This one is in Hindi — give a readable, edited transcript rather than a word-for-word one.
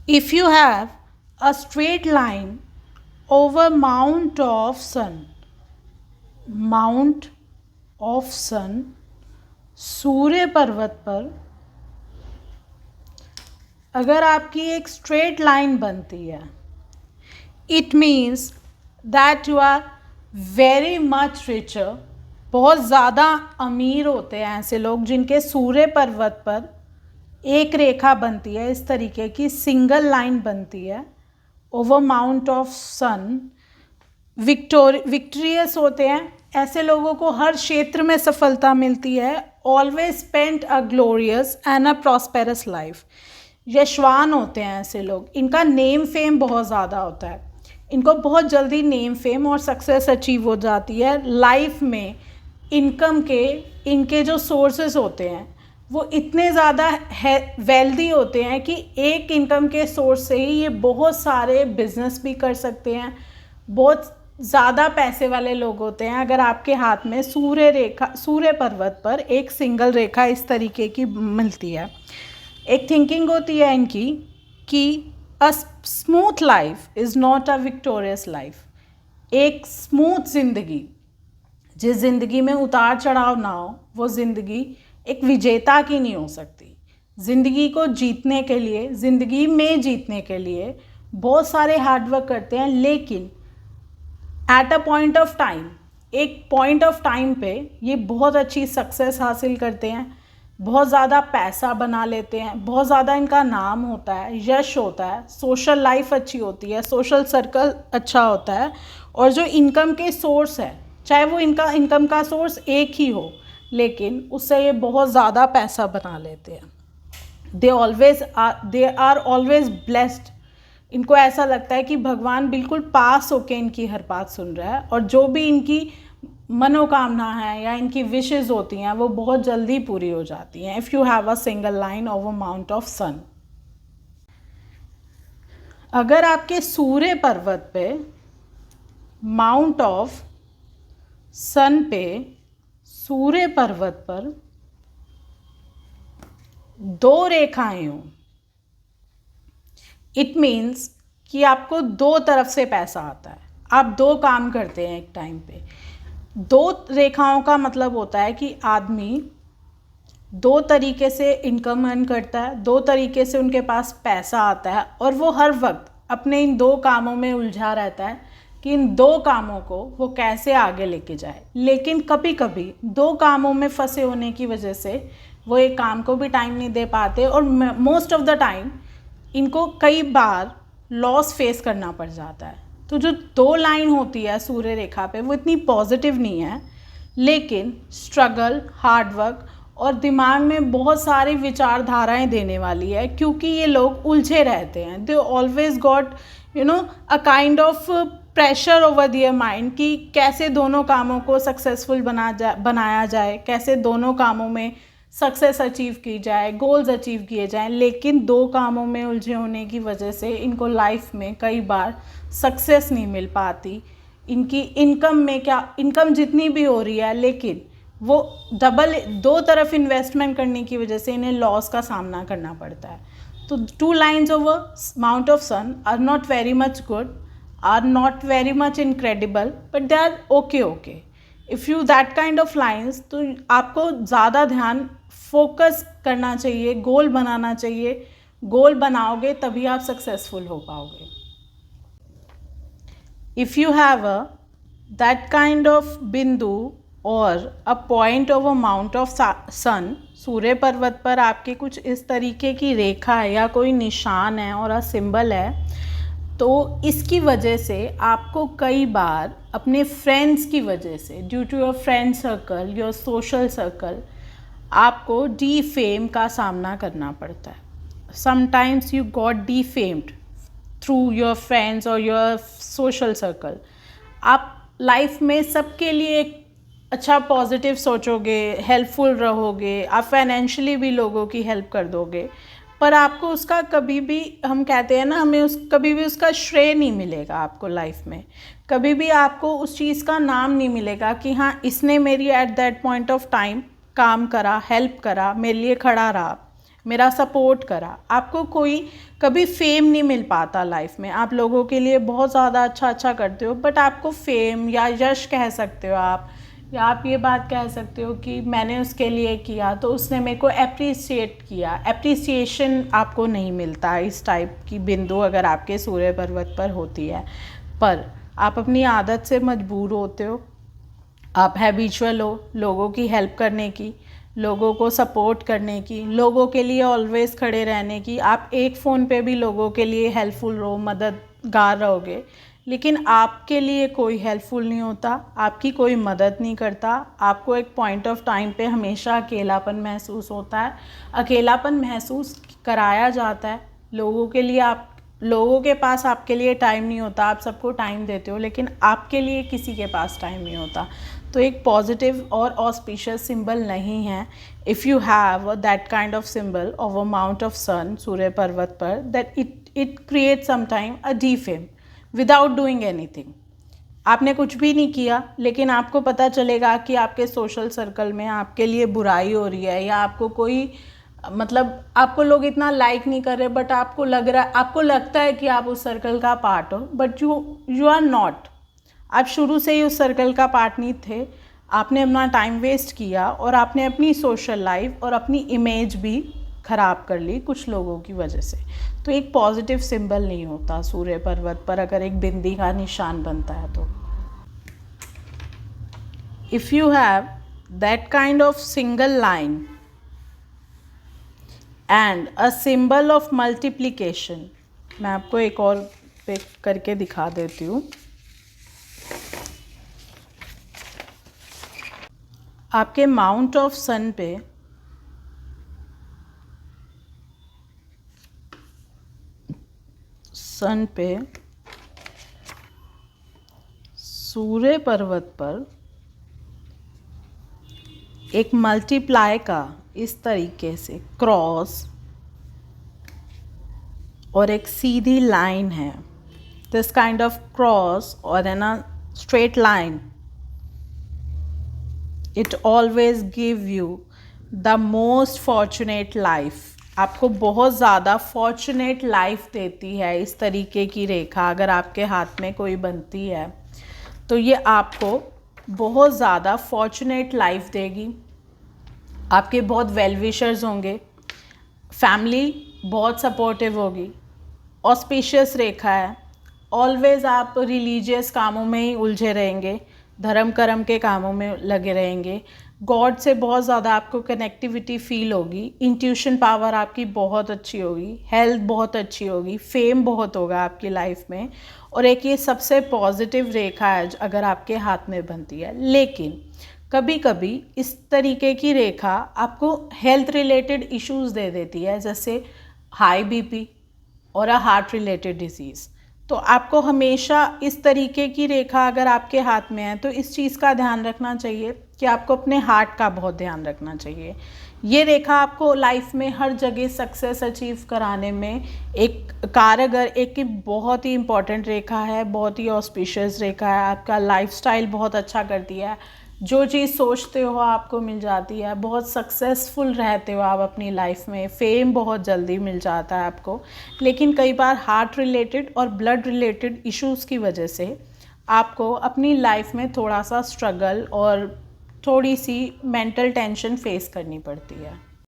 If you have a straight line over mount of sun, सूर्य पर्वत पर अगर आपकी एक स्ट्रेट लाइन बनती है, it means that you are very much richer. बहुत ज़्यादा अमीर होते हैं ऐसे लोग जिनके सूर्य पर्वत पर एक रेखा बनती है, इस तरीके की सिंगल लाइन बनती है over mount of sun. Victorious होते हैं ऐसे लोगों को, हर क्षेत्र में सफलता मिलती है. Always spend a glorious and a prosperous life. यशवान होते हैं ऐसे लोग, इनका नेम फेम बहुत ज़्यादा होता है, इनको बहुत जल्दी नेम फेम और सक्सेस अचीव हो जाती है. लाइफ में इनकम के इनके जो सोर्सेस होते हैं वो इतने ज़्यादा वेल्दी होते हैं कि एक इनकम के सोर्स से ही ये बहुत सारे बिजनेस भी कर सकते हैं. बहुत ज़्यादा पैसे वाले लोग होते हैं अगर आपके हाथ में सूर्य पर्वत पर एक सिंगल रेखा इस तरीके की मिलती है. एक थिंकिंग होती है इनकी कि a smooth life is not a victorious life. एक स्मूथ ज़िंदगी, जिस ज़िंदगी में उतार चढ़ाव ना हो, वो ज़िंदगी एक विजेता की नहीं हो सकती. ज़िंदगी को जीतने के लिए, ज़िंदगी में जीतने के लिए बहुत सारे हार्डवर्क करते हैं, लेकिन at a point of time, एक पॉइंट ऑफ टाइम पे ये बहुत अच्छी सक्सेस हासिल करते हैं, बहुत ज़्यादा पैसा बना लेते हैं, बहुत ज़्यादा इनका नाम होता है, यश होता है, सोशल लाइफ अच्छी होती है, सोशल सर्कल अच्छा होता है. और जो इनकम के सोर्स है, चाहे वो इनका इनकम का सोर्स एक ही हो, लेकिन उससे ये बहुत ज़्यादा पैसा बना लेते हैं. They are always blessed. इनको ऐसा लगता है कि भगवान बिल्कुल पास होके इनकी हर बात सुन रहा है, और जो भी इनकी मनोकामना है या इनकी विशेज़ होती हैं वो बहुत जल्दी पूरी हो जाती हैं. If you have a single line over mount of sun. अगर आपके सूर्य पर्वत पे माउंट ऑफ सन पे सूर्य पर्वत पर दो रेखाएं हों, इट मीन्स कि आपको दो तरफ से पैसा आता है, आप दो काम करते हैं एक टाइम पे. दो रेखाओं का मतलब होता है कि आदमी दो तरीके से इनकम अर्न करता है, दो तरीके से उनके पास पैसा आता है, और वो हर वक्त अपने इन दो कामों में उलझा रहता है कि इन दो कामों को वो कैसे आगे लेके जाए. लेकिन कभी कभी दो कामों में फंसे होने की वजह से वो एक काम को भी टाइम नहीं दे पाते, और मोस्ट ऑफ द टाइम इनको कई बार लॉस फेस करना पड़ जाता है. तो जो दो लाइन होती है सूर्य रेखा पे वो इतनी पॉजिटिव नहीं है, लेकिन स्ट्रगल, हार्डवर्क और दिमाग में बहुत सारी विचारधाराएं देने वाली है, क्योंकि ये लोग उलझे रहते हैं. They always got a kind of pressure over their mind कि कैसे दोनों कामों को सक्सेसफुल बनाया जाए, कैसे दोनों कामों में सक्सेस अचीव की जाए, गोल्स अचीव किए जाएं. लेकिन दो कामों में उलझे होने की वजह से इनको लाइफ में कई बार सक्सेस नहीं मिल पाती. इनकी इनकम जितनी भी हो रही है, लेकिन वो दो तरफ इन्वेस्टमेंट करने की वजह से इन्हें लॉस का सामना करना पड़ता है. तो two lines over mount of sun are not very much good, are not very much incredible, but they are okay. If you that kind of lines, तो आपको ज़्यादा ध्यान फोकस करना चाहिए, गोल बनाना चाहिए. गोल बनाओगे तभी आप सक्सेसफुल हो पाओगे. If you have that kind of बिंदु और a point of a mount of sun, सूर्य पर्वत पर आपके कुछ इस तरीके की रेखा है या कोई निशान है और अ सिंबल है, तो इसकी वजह से आपको कई बार अपने फ्रेंड्स की वजह से, due to your friend circle, your social circle, आपको डीफेम का सामना करना पड़ता है. Sometimes you got defamed through your friends और योर सोशल सर्कल. आप लाइफ में सबके लिए एक अच्छा पॉजिटिव सोचोगे, हेल्पफुल रहोगे, आप फाइनेंशियली भी लोगों की हेल्प कर दोगे, पर आपको उसका कभी भी, हम कहते हैं ना, कभी भी उसका श्रेय नहीं मिलेगा आपको लाइफ में. कभी भी आपको उस चीज़ का नाम नहीं मिलेगा कि हाँ, इसने मेरी at that point of time काम करा, हेल्प करा, मेरे लिए खड़ा रहा, मेरा सपोर्ट करा। आपको कोई कभी फेम नहीं मिल पाता लाइफ में, आप लोगों के लिए बहुत ज़्यादा अच्छा करते हो, बट आपको फेम या यश कह सकते हो आप, या आप ये बात कह सकते हो कि मैंने उसके लिए किया तो उसने मेरे को अप्रिसिएट किया। अप्रिसिएशन आपको नहीं मिलता इस टाइप की बिंदु अगर आपके सूर्य पर्वत पर होती है, पर आप अपनी आदत से मजबूर होते हो, आप हैबिचुअल हो लोगों की हेल्प करने की, लोगों को सपोर्ट करने की, लोगों के लिए ऑलवेज खड़े रहने की। आप एक फ़ोन पे भी लोगों के लिए हेल्पफुल रहो, मददगार रहोगे, लेकिन आपके लिए कोई हेल्पफुल नहीं होता, आपकी कोई मदद नहीं करता। आपको एक पॉइंट ऑफ टाइम पे हमेशा अकेलापन महसूस होता है, अकेलापन महसूस कराया जाता है लोगों के लिए। आप लोगों के पास आपके लिए टाइम नहीं होता, आप सबको टाइम देते हो, लेकिन आपके लिए किसी के पास टाइम नहीं होता। तो एक पॉजिटिव और ऑस्पिशियस सिंबल नहीं है। If you have that kind of symbol of a mount of sun सूर्य पर्वत पर, that it create sometime a defame without doing anything. आपने कुछ भी नहीं किया, लेकिन आपको पता चलेगा कि आपके सोशल सर्कल में आपके लिए बुराई हो रही है, या आपको कोई मतलब आपको लोग इतना लाइक नहीं कर रहे, बट आपको लग रहा है, आपको लगता है कि आप उस सर्कल का पार्ट हो, बट यू आर नॉट। आप शुरू से ही उस सर्कल का पार्ट नहीं थे। आपने अपना टाइम वेस्ट किया और आपने अपनी सोशल लाइफ और अपनी इमेज भी ख़राब कर ली कुछ लोगों की वजह से। तो एक पॉजिटिव सिंबल नहीं होता सूर्य पर्वत पर अगर एक बिंदी का निशान बनता है तो। If you have that kind of single line and a symbol of multiplication, मैं आपको एक और पे करके दिखा देती हूँ। आपके माउंट ऑफ सन पे सूर्य पर्वत पर एक मल्टीप्लाई का इस तरीके से क्रॉस और एक सीधी लाइन है। दिस काइंड ऑफ क्रॉस और an a straight line, it always give you the most fortunate life. आपको बहुत ज़्यादा फॉर्चुनेट लाइफ देती है इस तरीके की रेखा अगर आपके हाथ में कोई बनती है, तो ये आपको बहुत ज़्यादा फॉर्चुनेट लाइफ देगी। आपके बहुत वेल विशर्स होंगे, फैमिली बहुत सपोर्टिव होगी, ऑस्पिशियस रेखा है। ऑलवेज आप रिलीजियस कामों में ही उलझे रहेंगे, धर्म कर्म के कामों में लगे रहेंगे। गॉड से बहुत ज़्यादा आपको कनेक्टिविटी फील होगी, इंट्यूशन पावर आपकी बहुत अच्छी होगी, हेल्थ बहुत अच्छी होगी, फेम बहुत होगा आपकी लाइफ में। और एक ये सबसे पॉजिटिव रेखा है अगर आपके हाथ में बनती है। लेकिन कभी कभी इस तरीके की रेखा आपको हेल्थ रिलेटेड इश्यूज दे देती है, जैसे हाई बीपी और अ हार्ट रिलेटेड डिजीज़। तो आपको हमेशा इस तरीके की रेखा अगर आपके हाथ में है तो इस चीज़ का ध्यान रखना चाहिए कि आपको अपने हार्ट का बहुत ध्यान रखना चाहिए। ये रेखा आपको लाइफ में हर जगह सक्सेस अचीव कराने में एक कारगर, एक बहुत ही इम्पॉर्टेंट रेखा है, बहुत ही ऑस्पिशियस रेखा है। आपका लाइफस्टाइल बहुत अच्छा करती है, जो चीज़ सोचते हो आपको मिल जाती है, बहुत सक्सेसफुल रहते हो आप अपनी लाइफ में, फेम बहुत जल्दी मिल जाता है आपको। लेकिन कई बार हार्ट रिलेटेड और ब्लड रिलेटेड इश्यूज़ की वजह से आपको अपनी लाइफ में थोड़ा सा स्ट्रगल और थोड़ी सी मेंटल टेंशन फेस करनी पड़ती है।